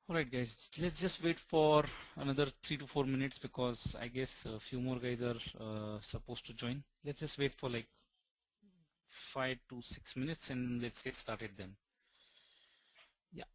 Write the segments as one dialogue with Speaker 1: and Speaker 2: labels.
Speaker 1: Alright guys, let's just wait for another 3 to 4 minutes because I guess a few more guys are supposed to join. Let's just wait for like 5 to 6 minutes and let's get started then. Yeah.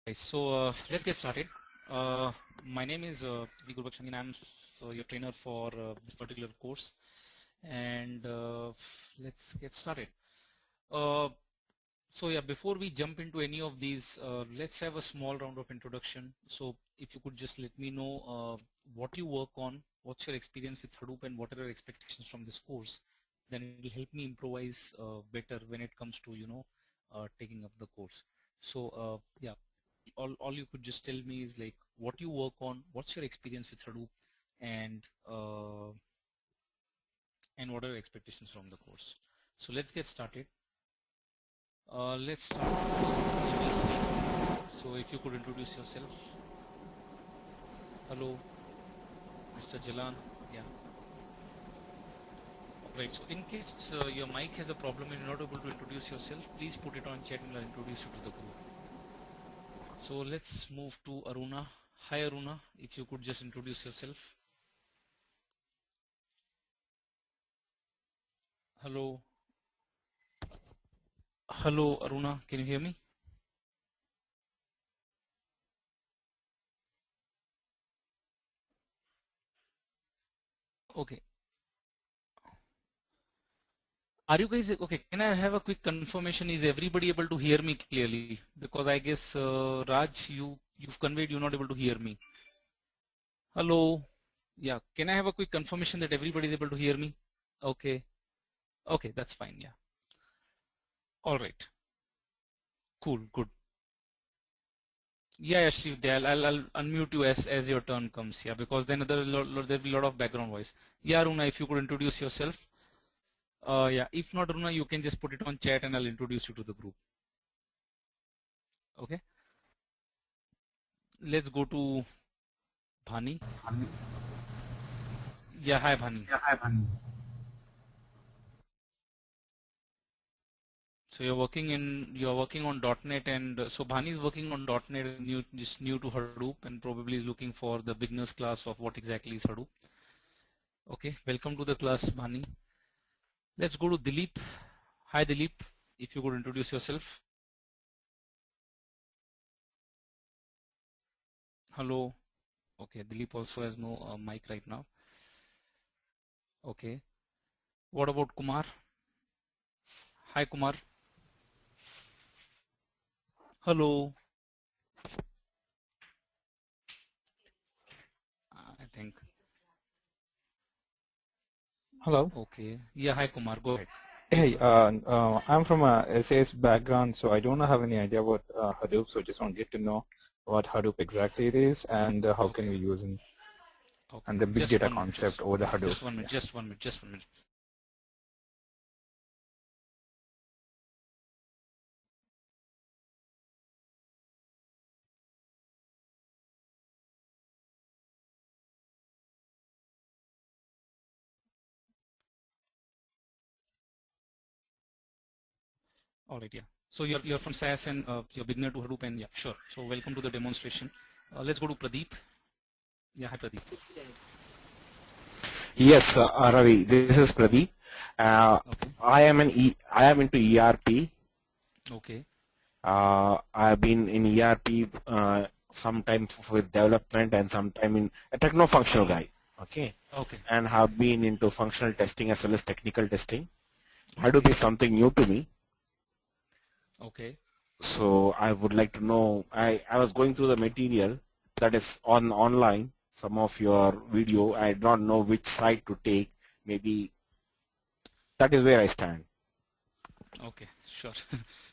Speaker 1: Guys, so let's get started. Uh, my name is Gurbakshan and I'm your trainer for this particular course, and let's get started. Uh, So yeah, before we jump into any of these, let's have a small round of introduction. So if you could just let me know what you work on, what's your experience with Hadoop, and what are your expectations from this course, then it will help me improvise better when it comes to taking up the course. So yeah, all you could just tell me is like what you work on, what's your experience with Hadoop, and uh, and what are your expectations from the course. So let's get started. Let's start with ABC. So if you could introduce yourself. Hello, Mr. Jalan. Yeah. Right. So in case your mic has a problem and you're not able to introduce yourself, please put it on chat and I'll introduce you to the group. So let's move to Aruna. Hi Aruna, if you could just introduce yourself. Hello. Hello Aruna, can you hear me? Okay. Are you guys okay? Can I have a quick confirmation? Is everybody able to hear me clearly? Because I guess Raj, you've conveyed you're not able to hear me. Hello. Yeah. Can I have a quick confirmation that everybody is able to hear me? Okay. Okay, that's fine. Yeah. All right. Cool. Good. Yeah, Ashleaf, I'll unmute you as your turn comes. Yeah, because then there'll be a lot of background voice. Yeah, Runa, if you could introduce yourself. Yeah. If not, Runa, you can just put it on chat and I'll introduce you to the group. Okay. Let's go to Bhani. Yeah. Hi, Bhani.
Speaker 2: Yeah, hi, Bhanu.
Speaker 1: So you're working on .NET, and so Bhani is working on .NET, is just new to Hadoop, and probably is looking for the beginners class of what exactly is Hadoop. Okay, welcome to the class, Bhani. Let's go to Dilip. Hi, Dilip. If you could introduce yourself. Hello. Okay, Dilip also has no mic right now. Okay. What about Kumar? Hi, Kumar. Hello. I think.
Speaker 2: Hello.
Speaker 1: Okay. Yeah. Hi, Kumar. Go ahead. Please
Speaker 2: Hey,
Speaker 1: go ahead.
Speaker 2: I'm from a SAS background, so I don't have any idea about Hadoop, so just want to get to know what Hadoop exactly it is and how can
Speaker 1: Okay.
Speaker 2: we use it
Speaker 1: Okay.
Speaker 2: and the big
Speaker 1: Just
Speaker 2: data
Speaker 1: 1 minute.
Speaker 2: concept over the Hadoop.
Speaker 1: Just 1 minute.
Speaker 2: Yeah.
Speaker 1: Just 1 minute. Just 1 minute. All right. Yeah. So you're from SAS and you're beginner to Hadoop and yeah, sure. So welcome to the demonstration. Let's go to Pradeep. Yeah. Hi, Pradeep.
Speaker 3: Yes, Ravi, this is Pradeep.
Speaker 1: Okay.
Speaker 3: I am into ERP.
Speaker 1: Okay.
Speaker 3: I've been in ERP sometime with development and sometime in a techno-functional guy. Okay,
Speaker 1: Okay.
Speaker 3: and have been into functional testing as well as technical testing. Hadoop
Speaker 1: Okay.
Speaker 3: is something new to me,
Speaker 1: Okay.
Speaker 3: so I would like to know. I was going through the material that is online. Some of your video. I don't know which side to take. Maybe that is where I stand.
Speaker 1: Okay, sure.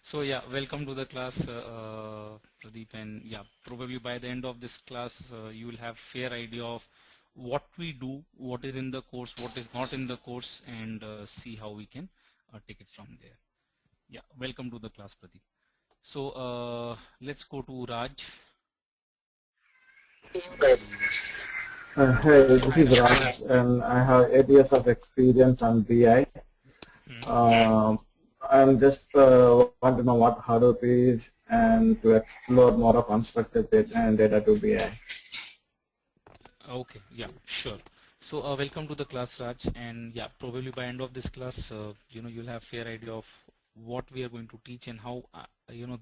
Speaker 1: So yeah, welcome to the class, Pradeep, and yeah, probably by the end of this class, you will have fair idea of what we do, what is in the course, what is not in the course, and see how we can take it from there. Yeah, welcome to the class, Pradeep. So let's go to Raj.
Speaker 4: Hey,
Speaker 1: Yeah,
Speaker 4: this
Speaker 1: hi
Speaker 4: is
Speaker 1: Raj.
Speaker 4: Raj, and I have 8 years of experience on BI.
Speaker 1: Hmm.
Speaker 4: I'm just want to know what Hadoop is and to explore more of unstructured data and data to BI.
Speaker 1: Okay, yeah, sure. So welcome to the class, Raj, and yeah, probably by end of this class, you'll have fair idea of what we are going to teach and how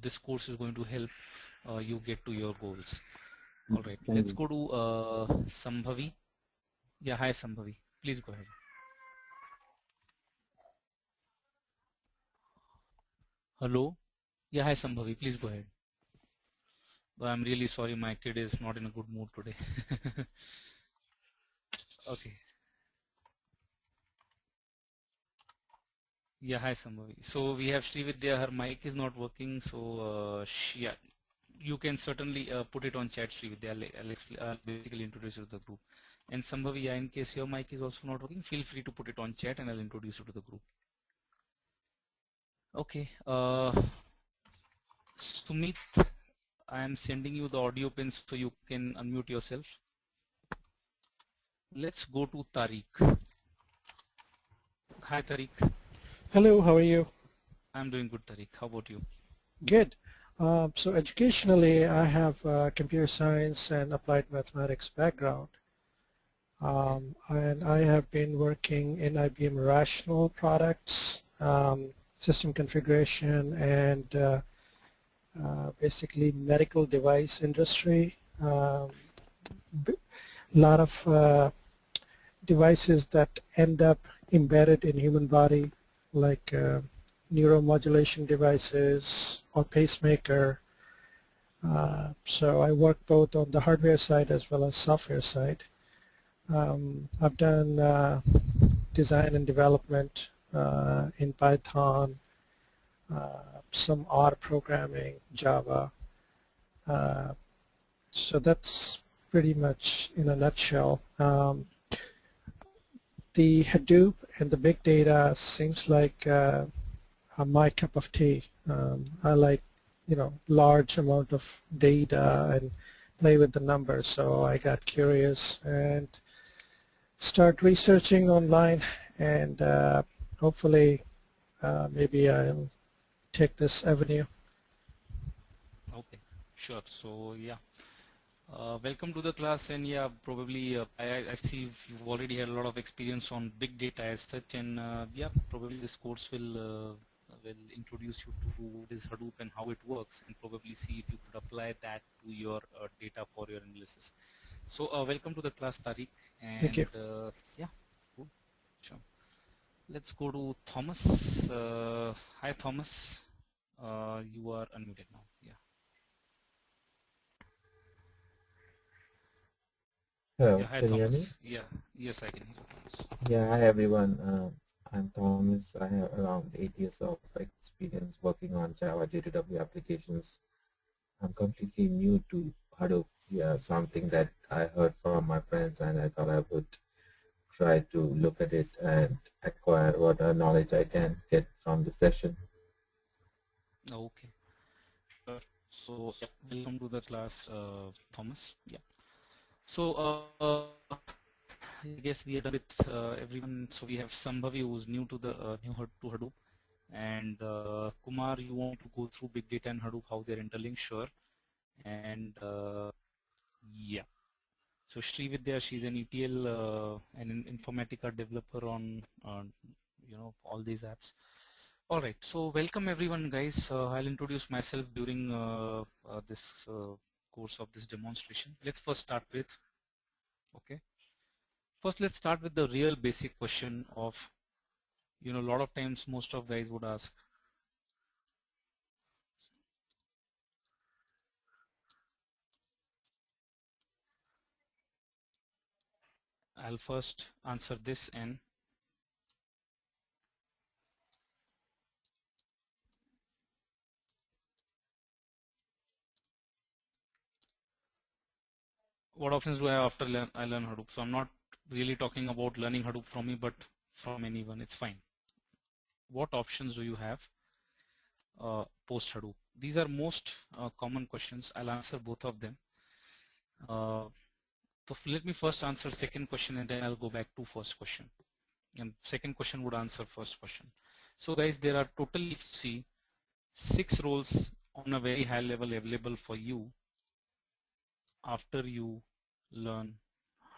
Speaker 1: this course is going to help you get to your goals. All right,
Speaker 4: Thank
Speaker 1: let's
Speaker 4: you.
Speaker 1: go to Sambhavi. Yeah, hi Sambhavi. Please go ahead. Hello. Yeah, hi Sambhavi. Please go ahead. I'm really sorry, my kid is not in a good mood today. Okay. Yeah, hi Sambhavi. So we have Srividya, her mic is not working, so yeah, you can certainly put it on chat, Srividya. I'll basically introduce you to the group. And Sambhavi, yeah, in case your mic is also not working, feel free to put it on chat and I'll introduce you to the group. Okay, Sumit, I am sending you the audio pins so you can unmute yourself. Let's go to Tariq. Hi Tariq.
Speaker 5: Hello, how are you?
Speaker 1: I'm doing good, Tariq. How about you?
Speaker 5: Good. So educationally, I have computer science and applied mathematics background.
Speaker 1: Okay.
Speaker 5: And I have been working in IBM Rational products, system configuration, and basically medical device industry. A lot of devices that end up embedded in human body, like neuromodulation devices or pacemaker. So I work both on the hardware side as well as software side. I've done design and development in Python, some R programming, Java. Uh, so that's pretty much in a nutshell. The Hadoop and the big data seems like my cup of tea. I like, large amount of data and play with the numbers. So I got curious and start researching online, and hopefully maybe I'll take this avenue.
Speaker 1: Okay. Sure. So yeah. Welcome to the class, and yeah, probably I see you've already had a lot of experience on big data as such, and yeah, probably this course will introduce you to what is Hadoop and how it works, and probably see if you could apply that to your data for your analysis. So welcome to the class, Tariq,
Speaker 5: Thank you.
Speaker 1: and yeah, cool, sure. Let's go to Thomas. Hi, Thomas. You are unmuted now. Yeah.
Speaker 6: Hello,
Speaker 1: Yeah, hi
Speaker 6: can you hear me?
Speaker 1: Thomas. Yeah, yes, I can hear you, Thomas.
Speaker 6: Yeah, hi everyone. I'm Thomas. I have around 8 years of experience working on Java J2W applications. I'm completely new to Hadoop. Yeah, something that I heard from my friends, and I thought I would try to look at it and acquire what knowledge I can get from the session.
Speaker 1: Okay. So yeah, welcome to the class, Thomas. Yeah. So I guess we are done with everyone. So we have Sambhavi who's new to the to Hadoop, and Kumar, you want to go through big data and Hadoop, how they're interlinked, sure. And yeah. So Srividya, she's an ETL and an Informatica developer on all these apps. All right, so welcome everyone, guys. I'll introduce myself during this course of this demonstration. Let's first start with, okay. First, let's start with the real basic question of, a lot of times most of guys would ask, I'll first answer this and what options do I have after I learn Hadoop? So I'm not really talking about learning Hadoop from me, but from anyone, it's fine. What options do you have post Hadoop? These are most common questions. I'll answer both of them. So let me first answer second question and then I'll go back to first question. And second question would answer first question. So guys, there are totally, if you see, 6 roles on a very high level available for you after you learn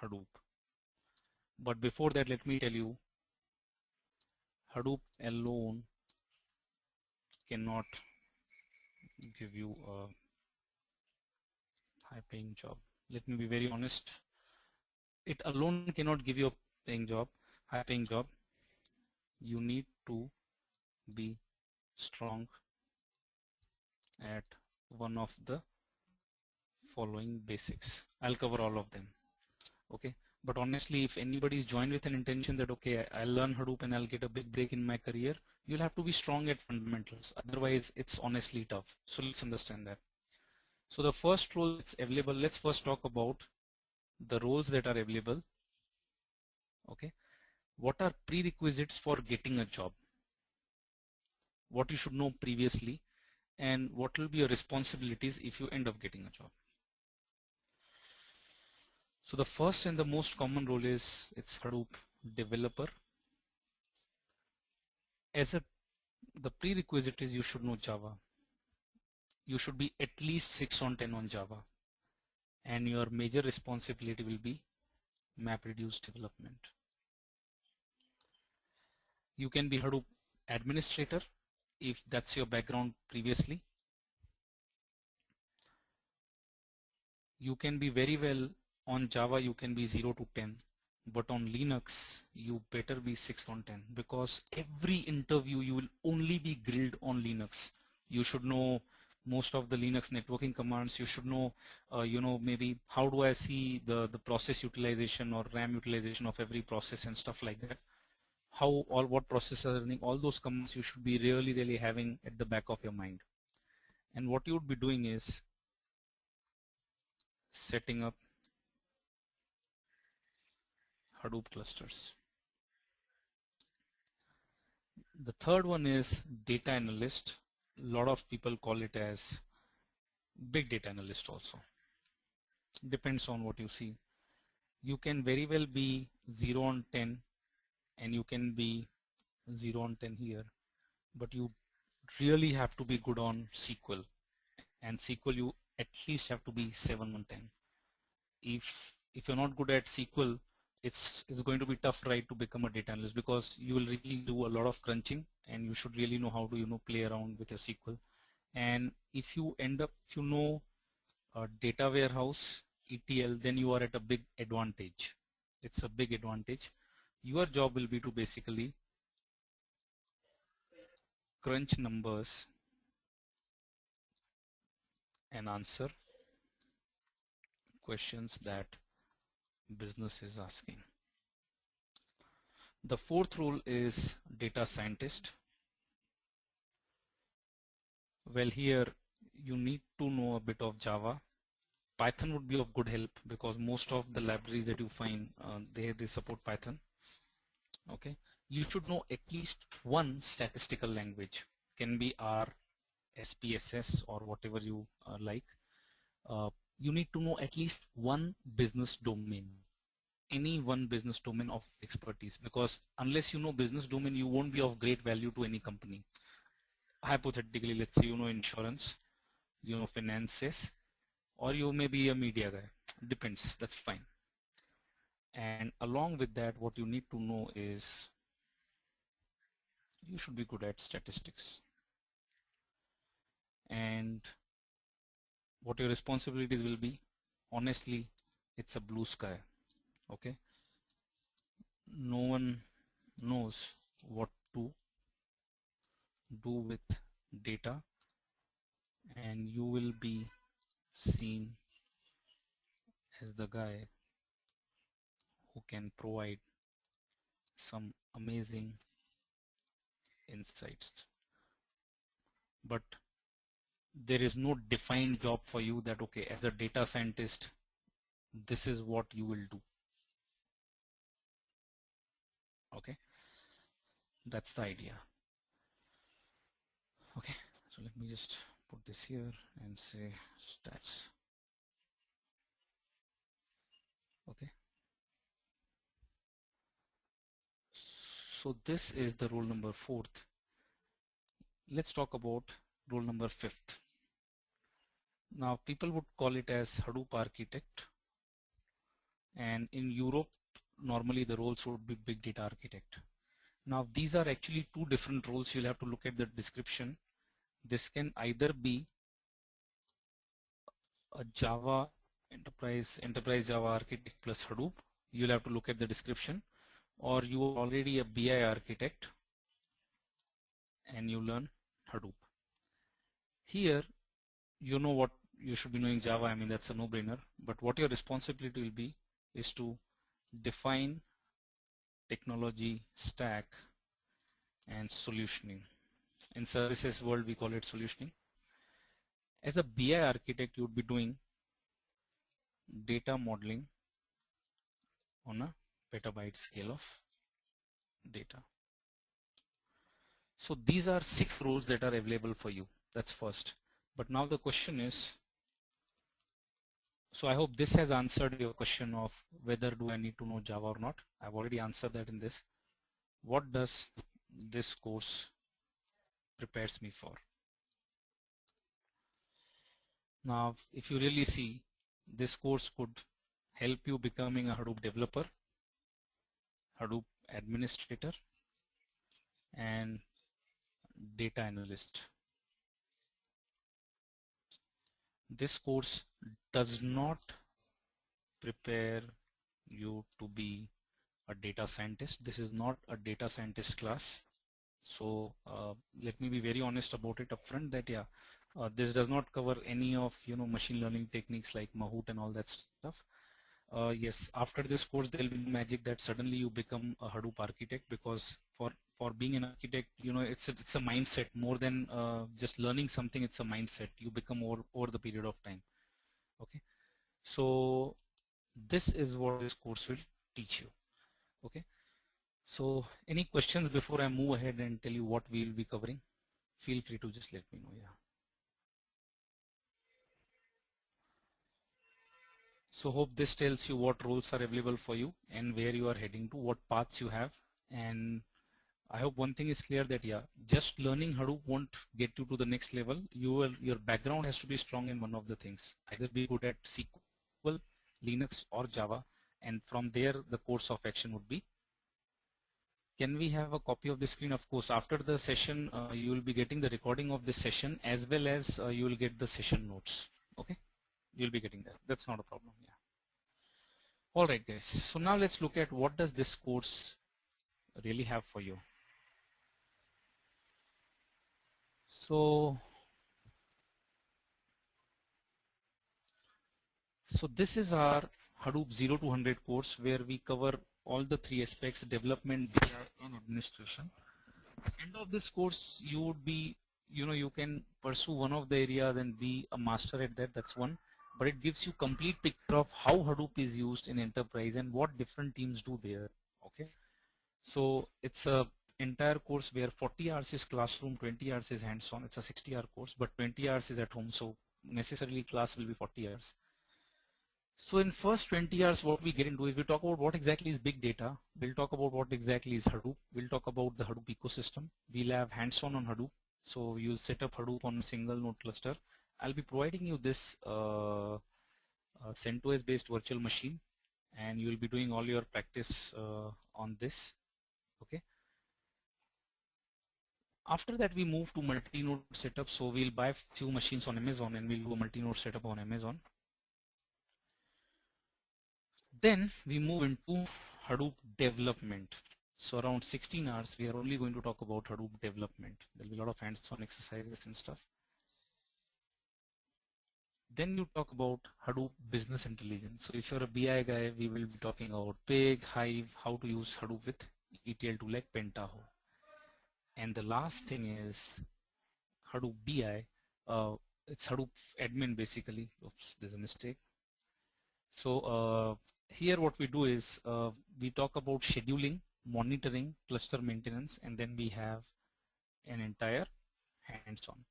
Speaker 1: Hadoop. But before that, let me tell you, Hadoop alone cannot give you a high paying job. Let me be very honest. It alone cannot give you a paying job, high paying job. You need to be strong at one of the following basics. I'll cover all of them. Okay. But honestly, if anybody is joined with an intention that, okay, I'll learn Hadoop and I'll get a big break in my career, you'll have to be strong at fundamentals. Otherwise, it's honestly tough. So let's understand that. So the first role that's available, let's first talk about the roles that are available. Okay. What are prerequisites for getting a job? What you should know previously, and what will be your responsibilities if you end up getting a job. So the first and the most common role is it's Hadoop developer. The prerequisite is you should know Java. You should be at least 6 on 10 on Java, and your major responsibility will be MapReduce development. You can be Hadoop administrator if that's your background previously. You can be very well on Java, you can be 0 to 10, but on Linux you better be 6 on 10, because every interview you will only be grilled on Linux. You should know most of the Linux networking commands. You should know maybe how do I see the process utilization or RAM utilization of every process and stuff like that. How or what processes are running, all those commands you should be really having at the back of your mind. And what you would be doing is setting up Hadoop clusters. The third one is data analyst. A lot of people call it as big data analyst also. Depends on what you see. You can very well be 0 on 10 and you can be 0 on 10 here, but you really have to be good on SQL, and SQL you at least have to be 7 on 10. If you're not good at SQL, it's going to be tough, right, to become a data analyst, because you will really do a lot of crunching and you should really know how to play around with your SQL. And if you know data warehouse, ETL, then you are at a big advantage. It's a big advantage. Your job will be to basically crunch numbers and answer questions that business is asking. The fourth role is data scientist. Well, here you need to know a bit of Java. Python would be of good help because most of the libraries that you find, they support Python. Okay, you should know at least one statistical language. Can be R, SPSS, or whatever you like. You need to know at least one business domain, any one business domain of expertise, because unless you know business domain, you won't be of great value to any company. Hypothetically, let's say you know insurance, you know finances, or you may be a media guy. Depends, that's fine. And along with that, what you need to know is you should be good at statistics. And what your responsibilities will be, honestly, it's a blue sky. Okay, no one knows what to do with data, and you will be seen as the guy who can provide some amazing insights. But there is no defined job for you that, okay, as a data scientist, this is what you will do. Okay, that's the idea. Okay, so let me just put this here and say stats. Okay, so this is the role number 4th. Let's talk about role number 5th. Now people would call it as Hadoop architect, and in Europe normally the roles would be big data architect. Now these are actually two different roles. You'll have to look at the description. This can either be a Java enterprise Java architect plus Hadoop. You'll have to look at the description, or you are already a BI architect and you learn Hadoop. Here you know what you should be knowing Java. I mean, that's a no-brainer, but what your responsibility will be is to define technology stack and solutioning. In services world we call it solutioning. As a BI architect, you would be doing data modeling on a petabyte scale of data. So these are 6 roles that are available for you. That's first. But now the question is, so I hope this has answered your question of whether do I need to know Java or not. I've already answered that in this. What does this course prepares me for? Now, if you really see, this course could help you becoming a Hadoop developer, Hadoop administrator, and data analyst. This course does not prepare you to be a data scientist. This is not a data scientist class. So let me be very honest about it upfront that this does not cover any of machine learning techniques like Mahout and all that stuff. Yes, after this course there will be magic that suddenly you become a Hadoop architect, because for being an architect, it's a mindset more than just learning something. It's a mindset you become over the period of time. Okay, so this is what this course will teach you. Okay, so any questions before I move ahead and tell you what we will be covering? Feel free to just let me know. Yeah. So hope this tells you what roles are available for you and where you are heading to, what paths you have. And I hope one thing is clear that just learning Hadoop won't get you to the next level. Your background has to be strong in one of the things. Either be good at SQL, Linux, or Java, and from there the course of action would be. Can we have a copy of the screen? Of course, after the session, you will be getting the recording of this session, as well as you will get the session notes. Okay, you'll be getting that. That's not a problem. Yeah. All right, guys. So now let's look at what does this course really have for you. So this is our Hadoop 0 to 100 course where we cover all the three aspects: development, data, and administration. End of this course, you would be, you can pursue one of the areas and be a master at that. That's one. But it gives you complete picture of how Hadoop is used in enterprise and what different teams do there. Okay. So it's a entire course where 40 hours is classroom, 20 hours is hands-on. It's a 60-hour course, but 20 hours is at home. So necessarily class will be 40 hours. So in first 20 hours, what we get into is we talk about what exactly is big data. We'll talk about what exactly is Hadoop. We'll talk about the Hadoop ecosystem. We'll have hands-on on Hadoop. So you'll set up Hadoop on a single node cluster. I'll be providing you this CentOS based virtual machine, and you will be doing all your practice on this. Okay. After that, we move to multi-node setup. So we'll buy few machines on Amazon and we'll do a multi-node setup on Amazon. Then we move into Hadoop development. So around 16 hours, we are only going to talk about Hadoop development. There'll be a lot of hands-on exercises and stuff. Then you talk about Hadoop business intelligence. So if you're a BI guy, we will be talking about Pig, Hive, how to use Hadoop with ETL tool like Pentaho. And the last thing is Hadoop BI. It's Hadoop admin basically. Oops, there's a mistake. So here what we do is we talk about scheduling, monitoring, cluster maintenance, and then we have an entire hands-on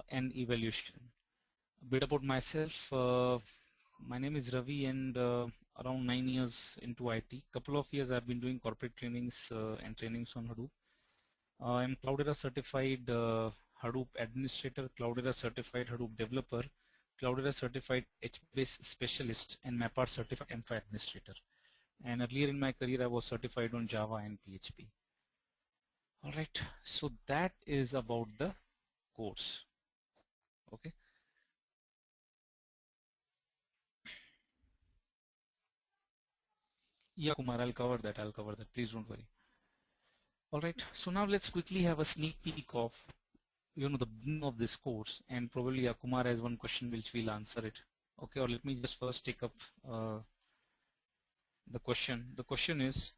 Speaker 1: and evaluation. A bit about myself. My name is Ravi, and around 9 years into IT. Couple of years I've been doing corporate trainings and trainings on Hadoop. I'm Cloudera certified Hadoop administrator, Cloudera certified Hadoop developer, Cloudera certified HBase specialist, and MapR certified M5 administrator. And earlier in my career, I was certified on Java and PHP. All right, so that is about the course. Okay. Yeah, Kumar, I'll cover that. Please don't worry. All right, so now let's quickly have a sneak peek of the beginning of this course, and probably Kumar has one question which we'll answer it. Okay, or let me just first take up the question. The question is,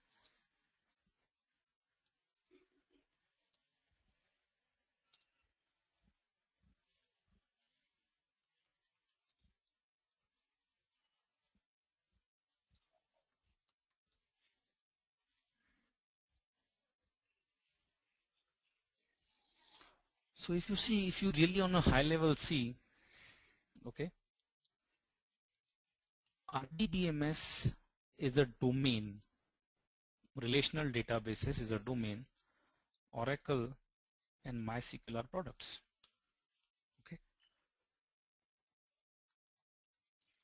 Speaker 1: so if you really on a high level see, okay, RDBMS is a domain, relational databases is a domain, Oracle and MySQL are products. Okay.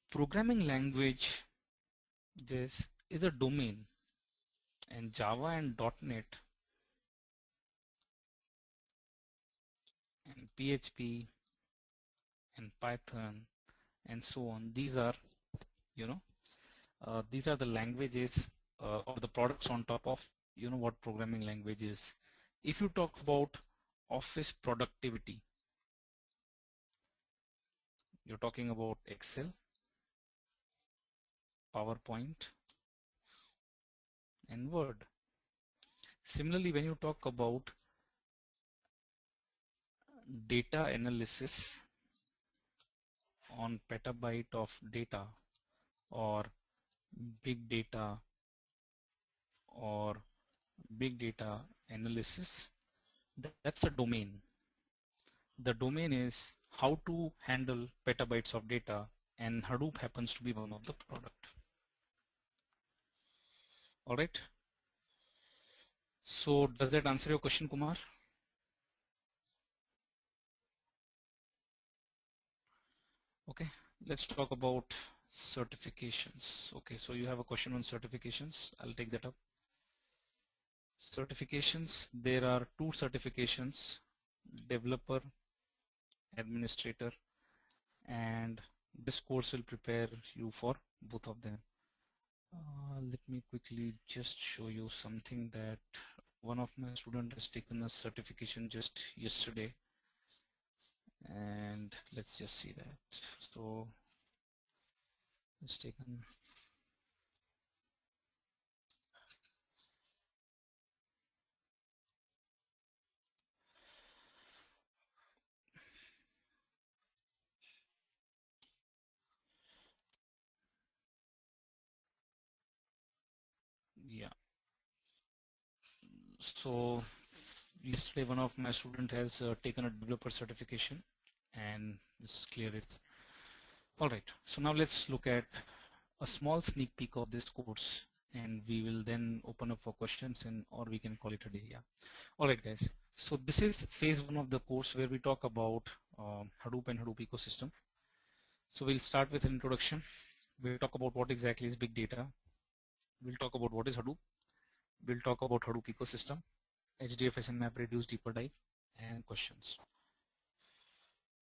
Speaker 1: Programming language this is a domain, and Java and .NET and PHP and Python and so on, these are these are the languages or the products on top of what programming language is. If you talk about office productivity, you're talking about Excel, PowerPoint, and Word. Similarly, when you talk about data analysis on petabyte of data or big data or big data analysis, that's a domain. The domain is how to handle petabytes of data, and Hadoop happens to be one of the product. All right. So does that answer your question, Kumar? Okay, let's talk about certifications. Okay, so you have a question on certifications. I'll take that up. Certifications, there are two certifications, developer, administrator, and this course will prepare you for both of them. Let me quickly just show you something that one of my students has taken a certification just yesterday, and let's just see that. So it's taken So yesterday one of my student has taken a developer certification and it's cleared it. Alright, so now let's look at a small sneak peek of this course and we will then open up for questions and or we can call it a day. Yeah. Alright guys, so this is phase 1 of the course where we talk about Hadoop and Hadoop ecosystem. So we'll start with an introduction. We'll talk about what exactly is big data. We'll talk about what is Hadoop. We'll talk about Hadoop ecosystem, HDFS and MapReduce deeper dive, and questions.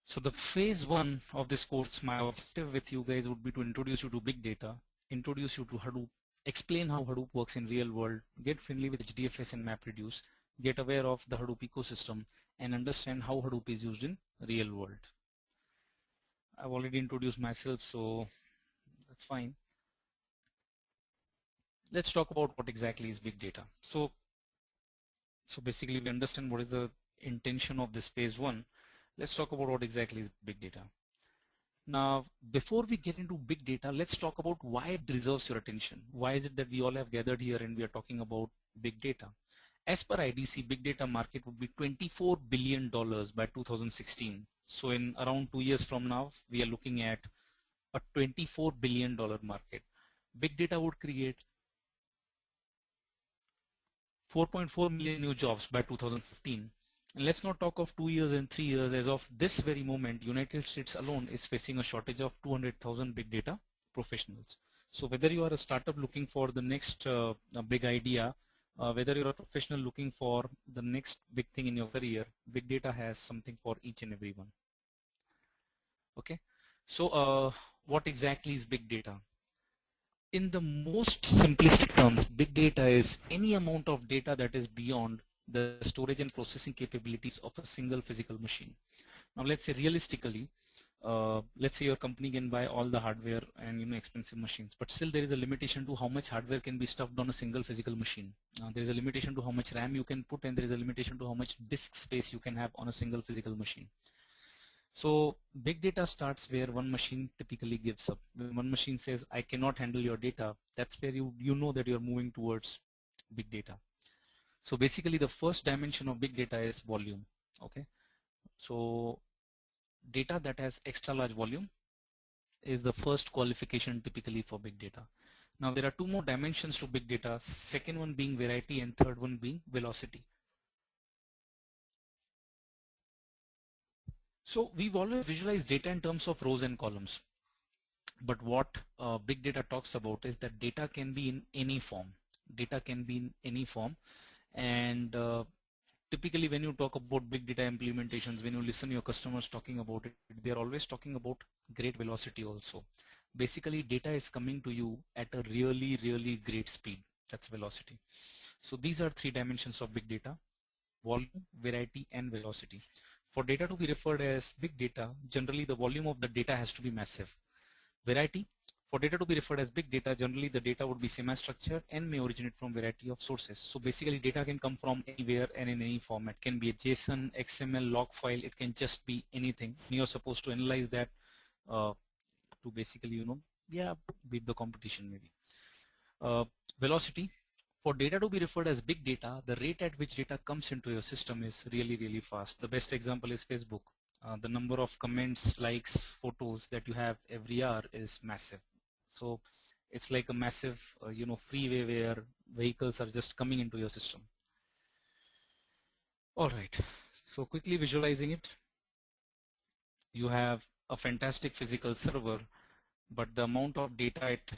Speaker 1: So the phase 1 of this course, my objective with you guys would be to introduce you to big data, introduce you to Hadoop, explain how Hadoop works in real world, get friendly with HDFS and MapReduce, get aware of the Hadoop ecosystem, and understand how Hadoop is used in real world. I've already introduced myself, so that's fine. Let's talk about what exactly is big data. So basically we understand what is the intention of this phase 1. Let's talk about what exactly is big data. Now, before we get into big data, let's talk about why it deserves your attention. Why is it that we all have gathered here and we are talking about big data? As per IDC, big data market would be $24 billion by 2016. So in around 2 years from now, we are looking at a $24 billion market. Big data would create 4.4 million new jobs by 2015. And let's not talk of 2 years and 3 years. As of this very moment, United States alone is facing a shortage of 200,000 big data professionals. So whether you are a startup looking for the next big idea, whether you're a professional looking for the next big thing in your career, big data has something for each and every one. Okay, so what exactly is big data? In the most simplistic terms, big data is any amount of data that is beyond the storage and processing capabilities of a single physical machine. Now let's say realistically, let's say your company can buy all the hardware and expensive machines, but still there is a limitation to how much hardware can be stuffed on a single physical machine. There is a limitation to how much RAM you can put, and there is a limitation to how much disk space you can have on a single physical machine. So big data starts where one machine typically gives up. When one machine says, I cannot handle your data, that's where you know that you're moving towards big data. So basically the first dimension of big data is volume. Okay, so data that has extra large volume is the first qualification typically for big data. Now there are two more dimensions to big data, second one being variety and third one being velocity. So we've always visualized data in terms of rows and columns. But what big data talks about is that data can be in any form. Data can be in any form. And typically when you talk about big data implementations, when you listen to your customers talking about it, they're always talking about great velocity also. Basically data is coming to you at a really, really great speed. That's velocity. So these are three dimensions of big data: volume, variety, and velocity. For data to be referred as big data, generally the volume of the data has to be massive. Variety, for data to be referred as big data, generally the data would be semi-structured and may originate from variety of sources. So basically data can come from anywhere and in any format. It can be a JSON, XML, log file, it can just be anything. You're supposed to analyze that to basically, beat the competition maybe. Velocity, for data to be referred as big data, the rate at which data comes into your system is really, really fast. The best example is Facebook. The number of comments, likes, photos that you have every hour is massive. So it's like a massive, freeway where vehicles are just coming into your system. All right. So quickly visualizing it, you have a fantastic physical server, but the amount of data it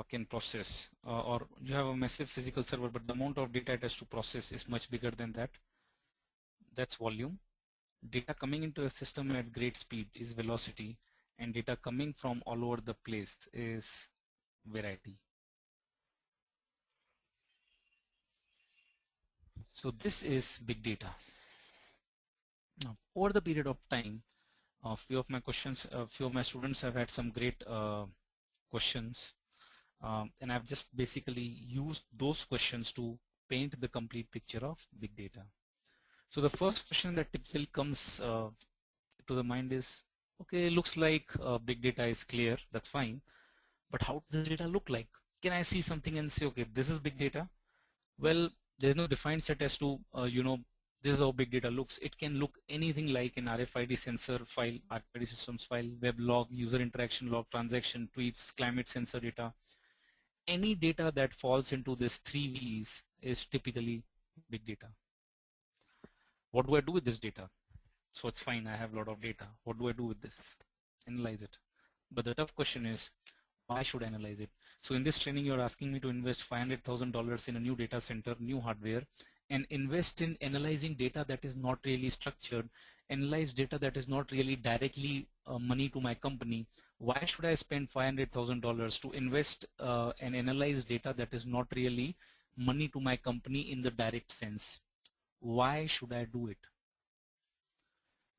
Speaker 1: can process, or you have a massive physical server, but the amount of data it has to process is much bigger than that. That's volume. Data coming into a system at great speed is velocity, and data coming from all over the place is variety. So this is big data. Now, over the period of time, a few of my students have had some great questions, and I've just basically used those questions to paint the complete picture of big data. So the first question that typically comes to the mind is, okay, looks like big data is clear, that's fine, but how does data look like? Can I see something and say, okay, this is big data? Well, There's no defined set as to, this is how big data looks. It can look anything like an RFID sensor file, RFID systems file, web log, user interaction log, transaction, tweets, climate sensor data. Any data that falls into this 3 V's is typically big data. What do I do with this data? So it's fine, I have a lot of data. What do I do with this? Analyze it. But the tough question is, why should I analyze it? So in this training, you're asking me to invest $500,000 in a new data center, new hardware, and invest in analyzing data that is not really structured, analyze data that is not really directly money to my company. Why should I spend $500,000 to invest and analyze data that is not really money to my company in the direct sense? Why should I do it?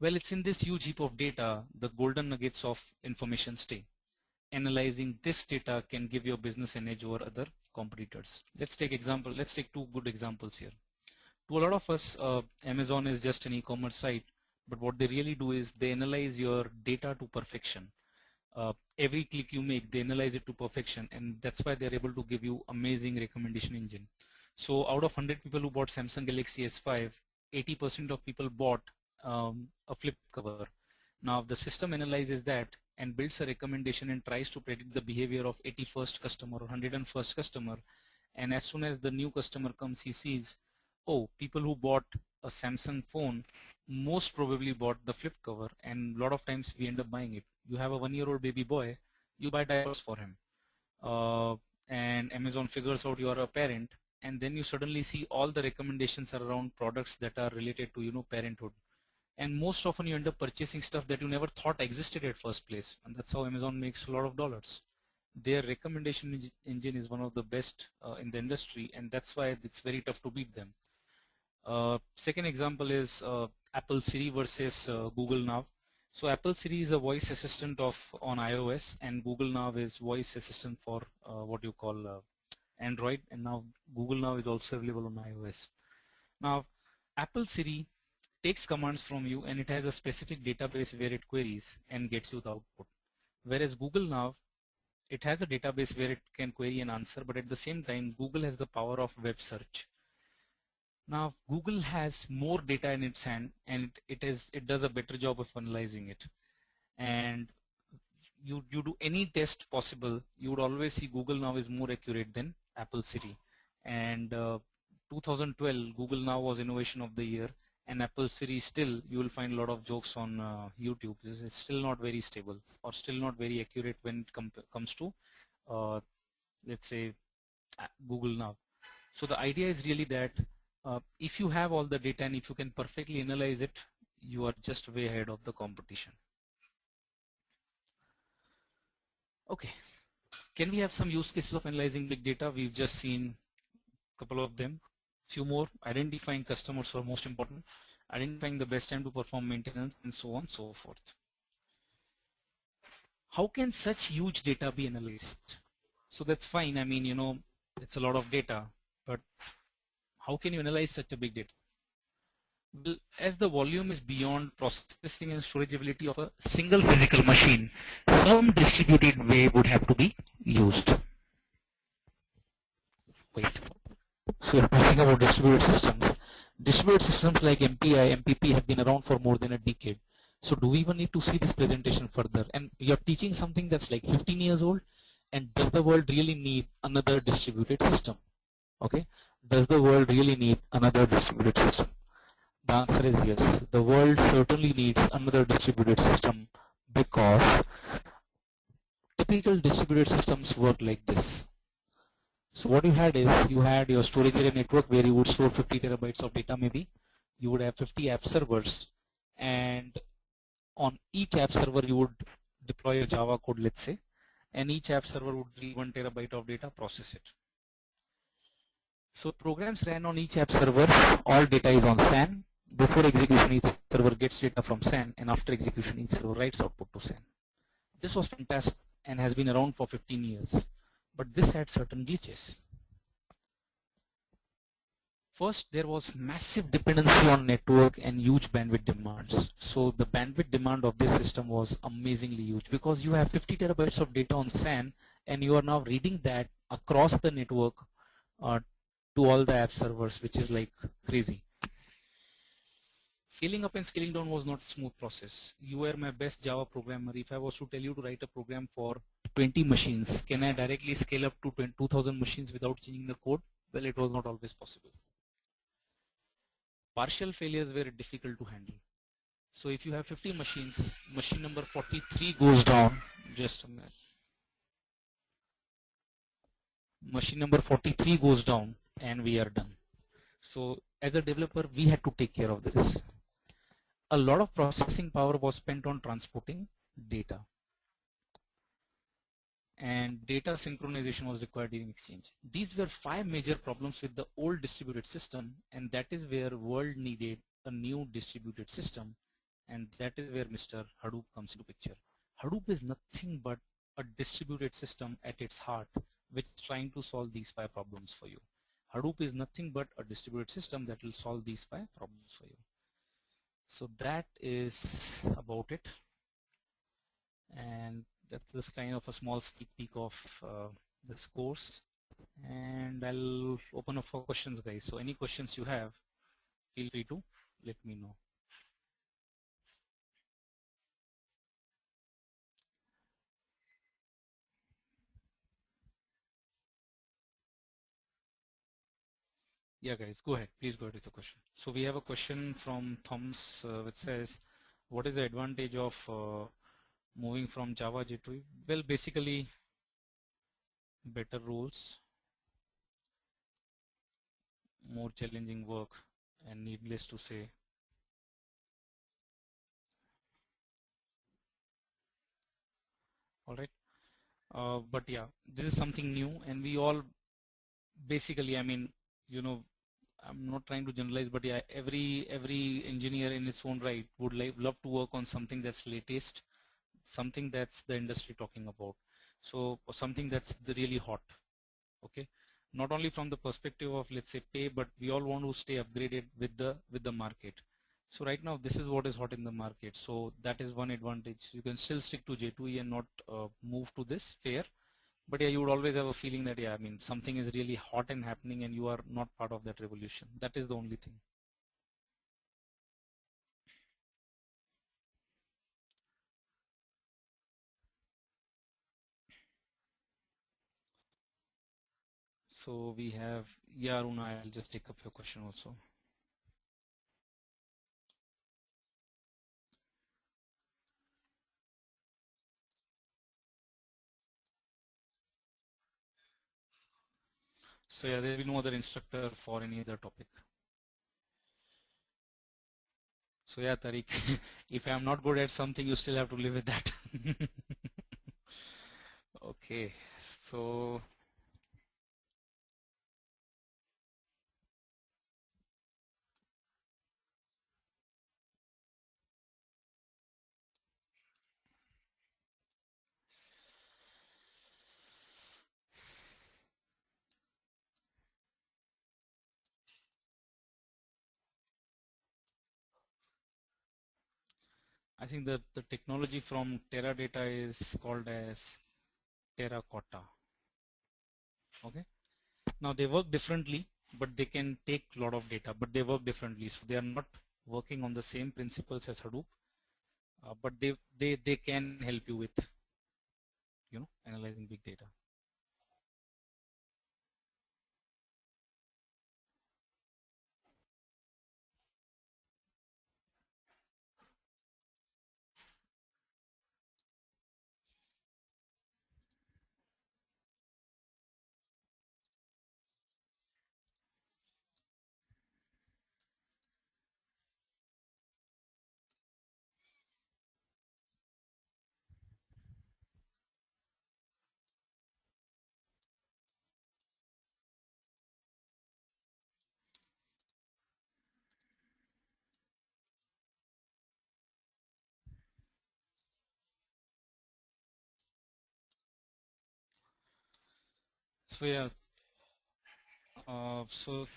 Speaker 1: Well, it's in this huge heap of data, the golden nuggets of information stay. Analyzing this data can give your business an edge over other competitors. Let's take two good examples here. To a lot of us, Amazon is just an e-commerce site, but what they really do is they analyze your data to perfection. Every click you make, they analyze it to perfection, and that's why they're able to give you amazing recommendation engine. So out of 100 people who bought Samsung Galaxy S5, 80% of people bought a flip cover. Now the system analyzes that and builds a recommendation and tries to predict the behavior of 81st customer or 101st customer, and as soon as the new customer comes, he sees, oh, people who bought a Samsung phone most probably bought the flip cover, and a lot of times we end up buying it. You have a 1-year-old baby boy, you buy diapers for him, and Amazon figures out you are a parent, and then you suddenly see all the recommendations are around products that are related to parenthood. And most often you end up purchasing stuff that you never thought existed at first place, and that's how Amazon makes a lot of dollars. Their recommendation engine is one of the best in the industry, and that's why it's very tough to beat them. Second example is Apple Siri versus Google Now. So Apple Siri is a voice assistant on iOS, and Google Now is voice assistant for what you call Android, and now Google Now is also available on iOS. Now Apple Siri takes commands from you, and it has a specific database where it queries and gets you the output. Whereas Google Now, it has a database where it can query and answer, but at the same time Google has the power of web search. Now Google has more data in its hand, and it does a better job of analyzing it. And you do any test possible, you would always see Google Now is more accurate than Apple Siri. And 2012 Google Now was innovation of the year, and Apple Siri still, you will find a lot of jokes on YouTube. This is still not very stable or still not very accurate when it comes to let's say Google Now. So the idea is really that if you have all the data and if you can perfectly analyze it, you are just way ahead of the competition. Okay, can we have some use cases of analyzing big data? We've just seen a couple of them. Few more: identifying customers who are most important, identifying the best time to perform maintenance, and so on and so forth. How can such huge data be analyzed? So that's fine, I mean, it's a lot of data, but how can you analyze such a big data? Well, as the volume is beyond processing and storage ability of a single physical machine, some distributed way would have to be used. Wait. So you're talking about distributed systems. Distributed systems like MPI, MPP have been around for more than a decade. So do we even need to see this presentation further? And you're teaching something that's like 15 years old, and does the world really need another distributed system? Okay, does the world really need another distributed system? The answer is yes. The world certainly needs another distributed system, because typical distributed systems work like this. So what you had is, you had your storage area network where you would store 50 terabytes of data maybe. You would have 50 app servers, and on each app server you would deploy a Java code, let's say, and each app server would read 1 terabyte of data, process it. So programs ran on each app server, all data is on SAN. Before execution, each server gets data from SAN, and after execution, each server writes output to SAN. This was fantastic and has been around for 15 years. But this had certain glitches. First, there was massive dependency on network and huge bandwidth demands. So the bandwidth demand of this system was amazingly huge, because you have 50 terabytes of data on SAN, and you are now reading that across the network to to all the app servers, which is like crazy. Scaling up and scaling down was not a smooth process. You were my best Java programmer. If I was to tell you to write a program for 20 machines, can I directly scale up to 2,000 machines without changing the code? Well, it was not always possible. Partial failures were difficult to handle. So if you have 50 machines, machine number 43 goes down. Just a minute. Machine number 43 goes down and we are done. So as a developer, we had to take care of this. A lot of processing power was spent on transporting data, and data synchronization was required during exchange. These were 5 major problems with the old distributed system, and that is where world needed a new distributed system, and that is where Mr. Hadoop comes into picture. Hadoop is nothing but a distributed system at its heart, which is trying to solve these 5 problems for you. Hadoop is nothing but a distributed system that will solve these 5 problems for you. So that is about it, and that's kind of a small sneak peek of this course, and I'll open up for questions, guys. So any questions you have, feel free to let me know. Yeah, guys, go ahead. Please go ahead with the question. So we have a question from Thomas, which says, what is the advantage of moving from Java J2E? Well, basically, better roles, more challenging work, and needless to say, all right. But yeah, this is something new, and we all basically, I mean, you know, I'm not trying to generalize, but yeah, every engineer in its own right would love to work on something that's latest, something that's the industry talking about. So something that's really hot. Okay, not only from the perspective of, let's say, pay, but we all want to stay upgraded with the market. So right now this is what is hot in the market. So that is one advantage. You can still stick to J2E and not move to this fair. But yeah, you would always have a feeling that, yeah, I mean, something is really hot and happening and you are not part of that revolution. That is the only thing. So we have, yeah, Aruna, I'll just take up your question also. So yeah, there will be no other instructor for any other topic. So yeah, Tariq, if I'm not good at something, you still have to live with that. Okay, so I think that the technology from Teradata is called as Terracotta. Okay. Now they work differently, but they can take a lot of data, but they work differently. So they are not working on the same principles as Hadoop, but they can help you with, you know, analyzing big data. So yeah, so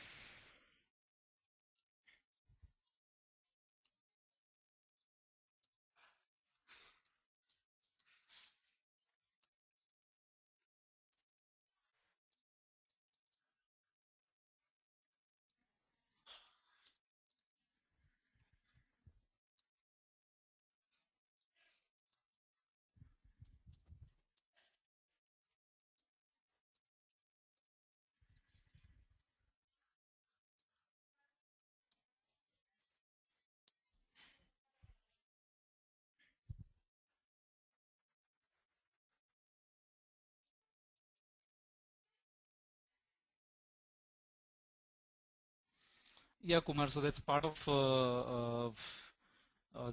Speaker 1: Yeah, Kumar, so that's part of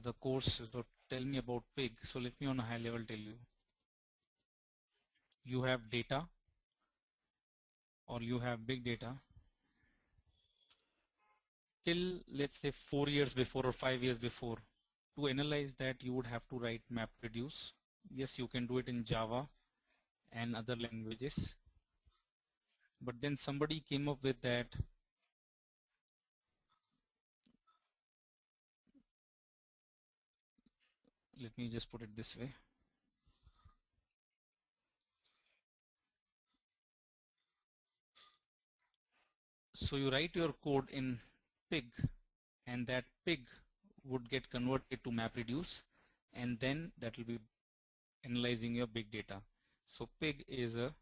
Speaker 1: the course. So tell me about pig. So let me on a high level tell you. You have data or you have big data till let's say 4 years before or 5 years before. To analyze that you would have to write MapReduce. Yes, you can do it in Java and other languages. But then somebody came up with that let me just put it this way. So you write your code in pig and that pig would get converted to MapReduce and then that will be analyzing your big data. So pig is a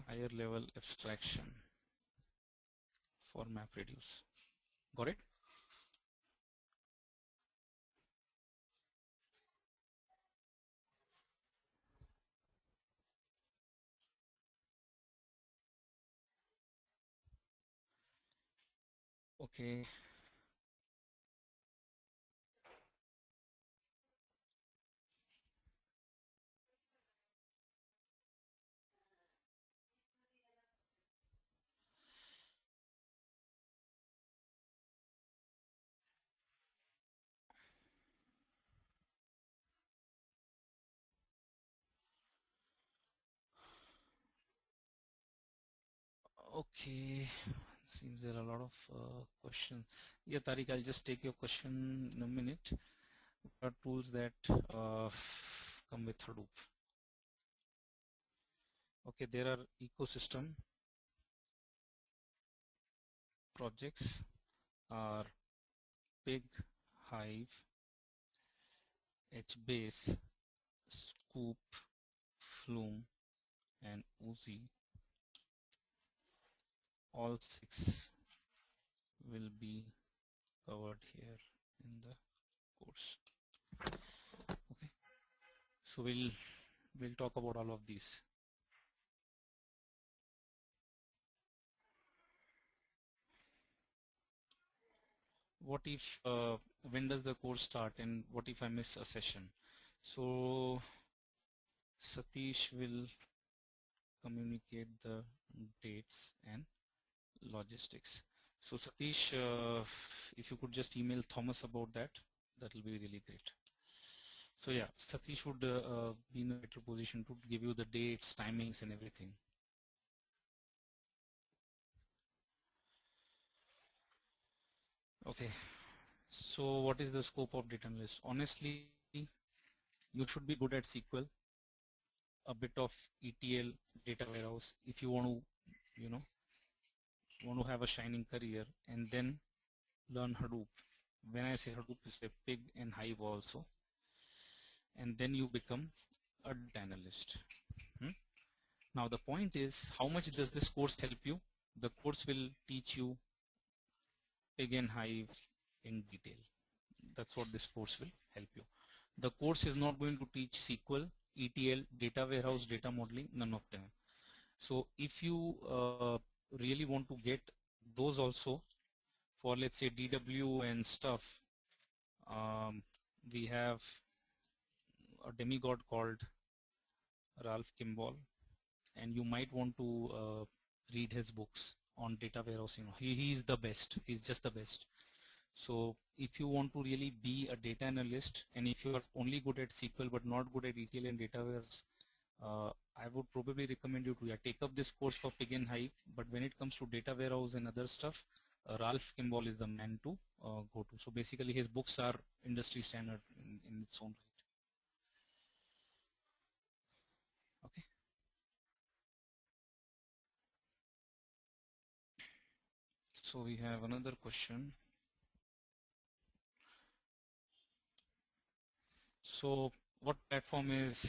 Speaker 1: higher level abstraction for MapReduce. Got it? Okay. Okay. Seems there are a lot of questions. Yeah, Tariq, I'll just take your question in a minute. What are tools that come with Hadoop? Okay, there are ecosystem projects are Pig, Hive, HBase, Scoop, Flume, and Uzi. All 6 will be covered here in the course. Okay, so we'll talk about all of these. What if when does the course start and what if I miss a session? So Satish will communicate the dates and logistics. So Satish, if you could just email Thomas about that, that will be really great. So yeah, Satish would be in a better position to give you the dates, timings and everything. Okay, so what is the scope of data analyst? Honestly, you should be good at SQL, a bit of ETL, data warehouse, if you want to, want to have a shining career, and then learn Hadoop. When I say Hadoop, it's a pig and Hive also, and then you become a data analyst. Now the point is, how much does this course help you? The course will teach you pig and Hive in detail. That's what this course will help you. The course is not going to teach SQL, ETL, data warehouse, data modeling, none of them. So if you really want to get those also for, let's say, DW and stuff, we have a demigod called Ralph Kimball, and you might want to read his books on data warehousing. He is the best. He's just the best. So if you want to really be a data analyst, and if you are only good at SQL but not good at ETL and data warehouse, I would probably recommend you to take up this course for Pig and Hive. But when it comes to data warehouse and other stuff, Ralph Kimball is the man to go to. So basically his books are industry standard in its own right. Okay. So we have another question. So what platform is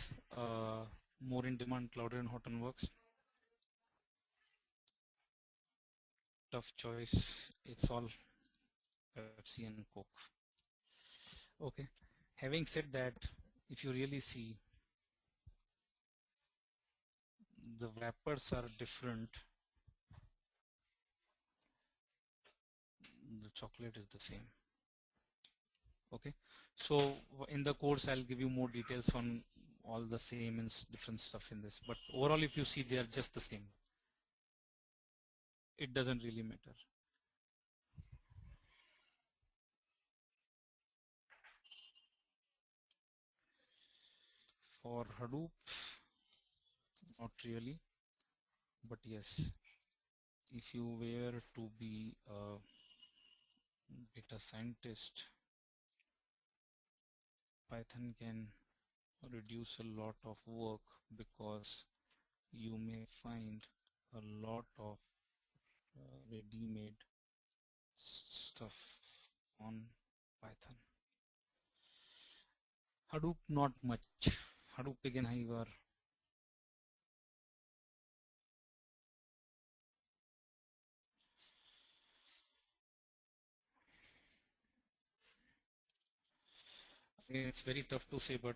Speaker 1: more in demand, Cloud and Hortonworks? Tough choice. It's all Pepsi and Coke. Okay. Having said that, if you really see, the wrappers are different chocolate is the same. Okay, so in the course I'll give you more details on all the same and different stuff in this, but overall if you see they are just the same. It doesn't really matter. For Hadoop, not really, but yes, if you were to be a data scientist, Python can reduce a lot of work because you may find a lot of ready-made stuff on Python. Hadoop not much. Hadoop again higher. Again, it's very tough to say, but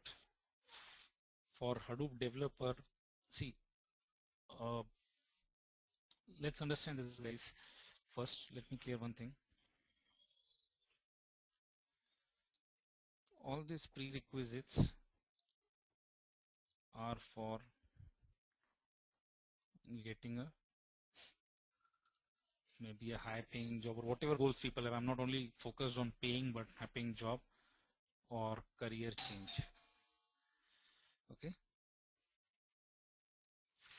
Speaker 1: for Hadoop developer, see, let's understand this, guys. First, let me clear one thing. All these prerequisites are for getting a maybe a high paying job or whatever goals people have. I'm not only focused on paying but high paying job or career change. Okay.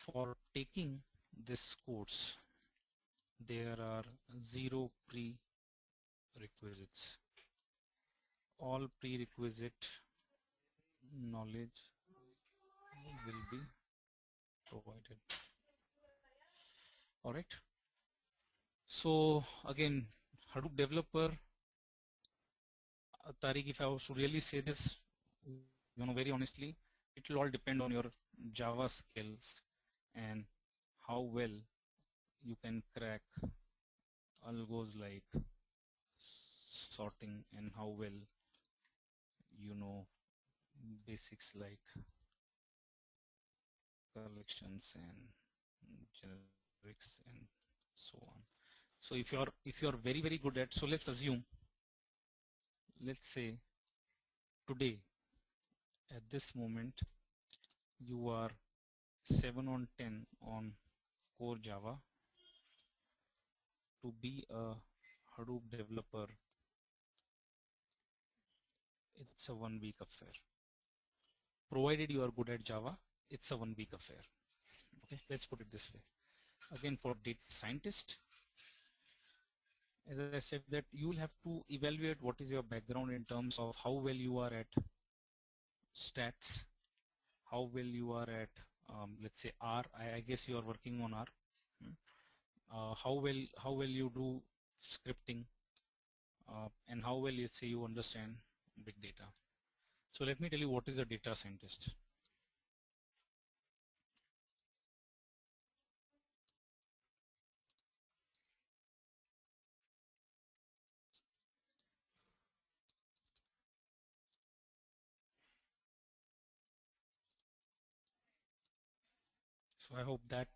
Speaker 1: For taking this course, there are 0 prerequisites. All prerequisite knowledge will be provided. All right. So again, Hadoop developer, Tariq, if I was to really say this, very honestly, it will all depend on your Java skills and how well you can crack algos like sorting and how well you know basics like collections and generics and so on. So if you're very good at, so let's assume, let's say today at this moment you are 7 on 10 on core Java. To be a Hadoop developer, it's a 1 week affair. Provided you are good at Java, it's a 1 week affair. Okay, let's put it this way. Again, for data scientist, as I said, that you will have to evaluate what is your background in terms of how well you are at stats, how well you are at, let's say R. I guess you are working on R. How well you do scripting, and how well, let's say, you understand big data. So let me tell you what is a data scientist. So I hope that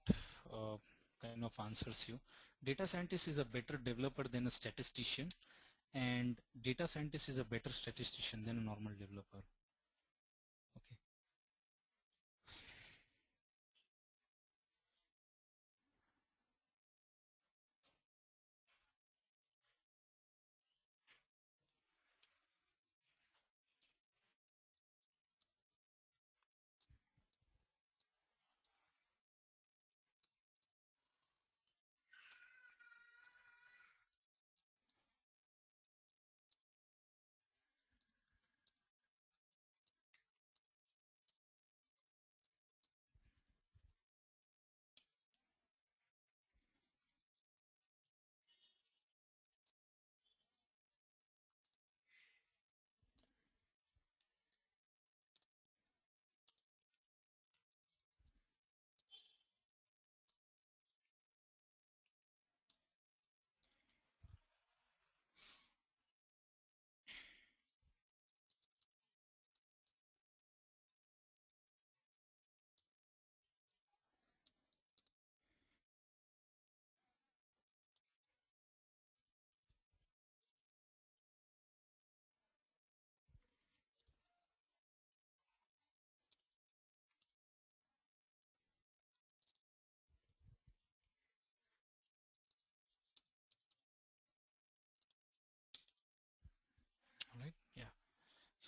Speaker 1: kind of answers you. Data scientist is a better developer than a statistician, and data scientist is a better statistician than a normal developer. Okay.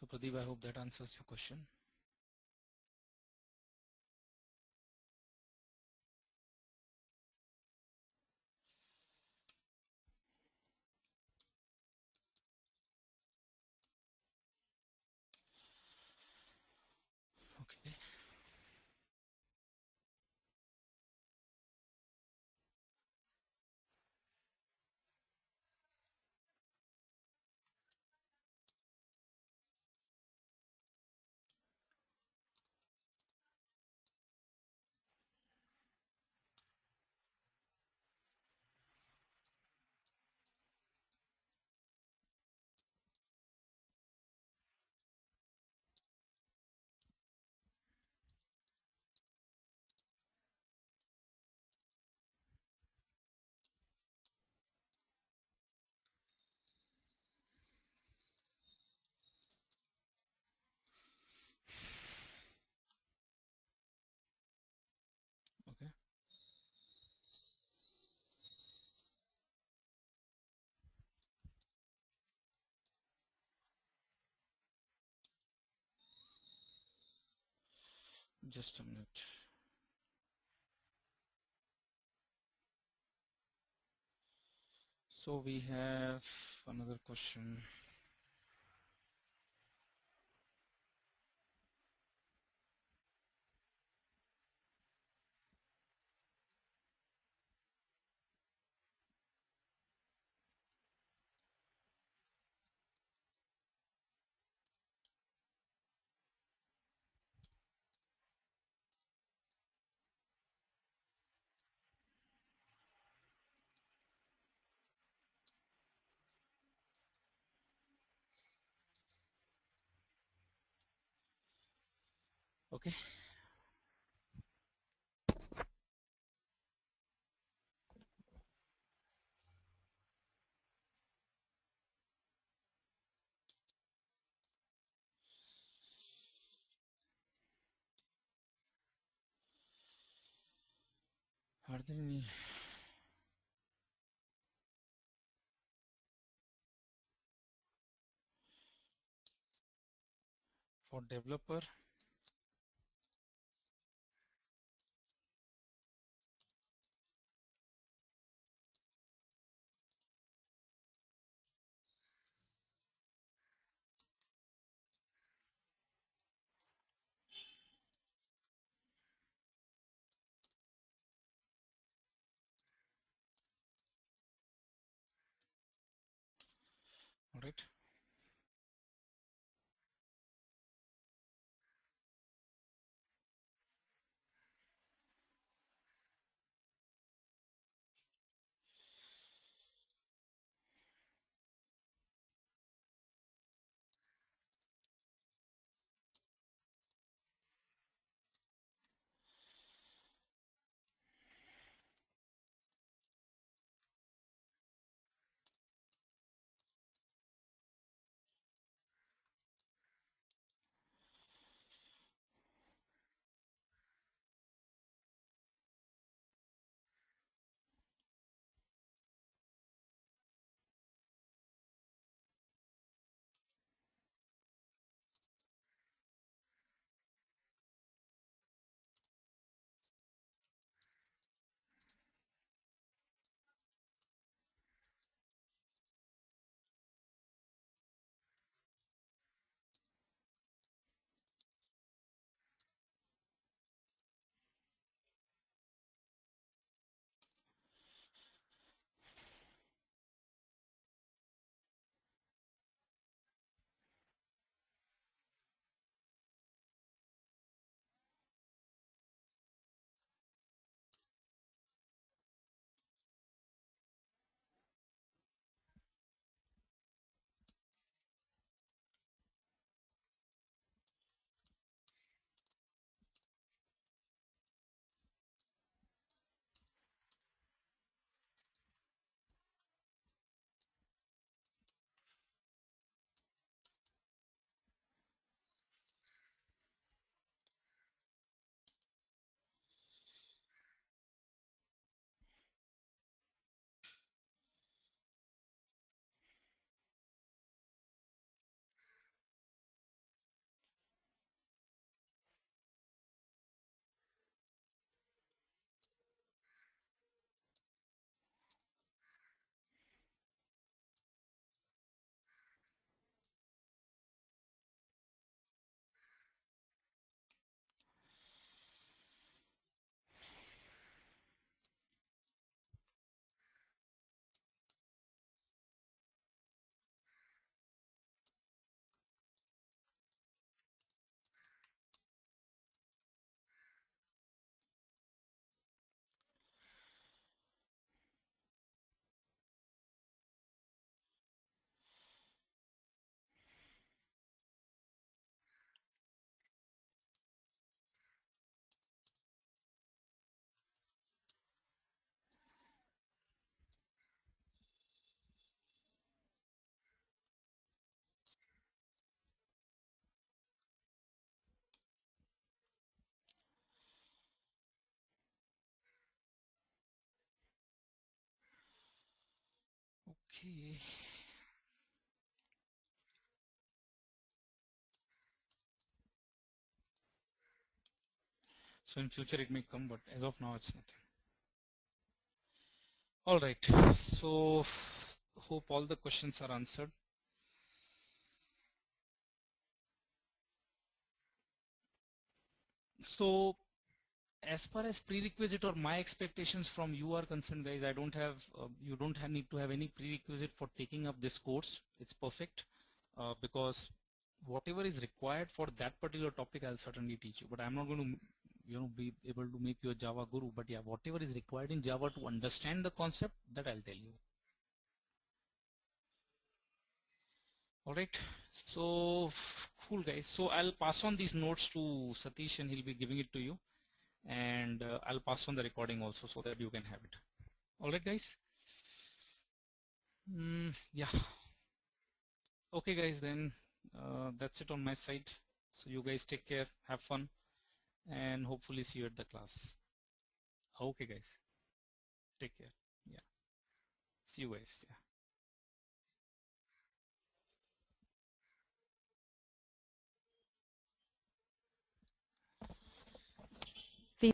Speaker 1: So Pradeep, I hope that answers your question. Okay. Okay. Just a minute. So we have another question. Okay. Are there any for developer? All right. Okay. So in future it may come, but as of now it's nothing. All right. So hope all the questions are answered. So as far as prerequisite or my expectations from you are concerned, guys, I don't have, you don't need to have any prerequisite for taking up this course. It's perfect because whatever is required for that particular topic, I'll certainly teach you. But I'm not going to, be able to make you a Java guru. But yeah, whatever is required in Java to understand the concept, that I'll tell you. All right. So cool, guys. So I'll pass on these notes to Satish, and he'll be giving it to you. And I'll pass on the recording also so that you can have it. All right, guys. Yeah. Okay, guys. Then that's it on my side. So you guys take care, have fun, and hopefully see you at the class. Okay, guys. Take care. Yeah. See you guys. Yeah.